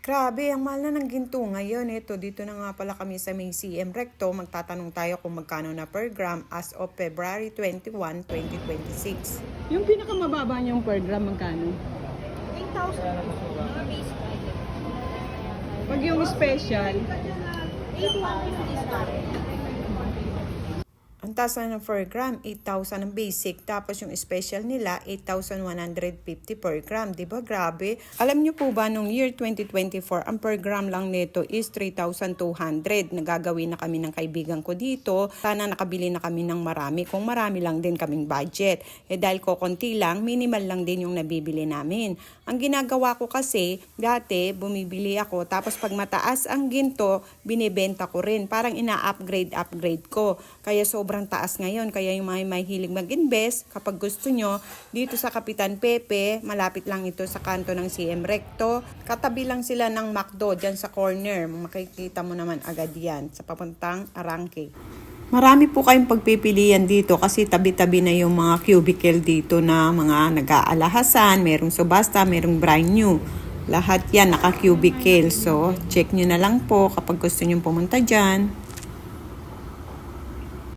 Grabe, ang mahal na ng ginto ngayon. Ito, dito na nga pala kami sa may CM Recto. Magtatanong tayo kung magkano na per gram as of February 21, 2026. Yung pinakamababa niyong per gram, magkano? 8,000. Pag yung special, 8150 start. Ang taas na ng per gram, 8,000 ang basic. Tapos yung special nila, 8,150 per gram. Diba? Grabe. Alam nyo po ba, nung year 2024, ang per gram lang nito is 3,200. Nagagawin na kami ng kaibigan ko dito. Sana nakabili na kami ng marami. Kung marami lang din kaming budget. Dahil ko konti lang, minimal lang din yung nabibili namin. Ang ginagawa ko kasi, dati bumibili ako. Tapos pag mataas ang ginto, binibenta ko rin. Parang ina-upgrade ko. Kaya sobrang taas ngayon. Kaya yung mga may hilig mag-invest, kapag gusto nyo, dito sa Kapitan Pepe, malapit lang ito sa kanto ng CM Recto. Katabi lang sila ng McDo, dyan sa corner. Makikita mo naman agad yan sa papuntang Arangke. Marami po kayong pagpipilian dito kasi tabi-tabi na yung mga cubicle dito na mga nag-aalahasan. Merong subasta, merong brand new. Lahat yan naka-cubicle. So, check nyo na lang po kapag gusto nyo pumunta dyan.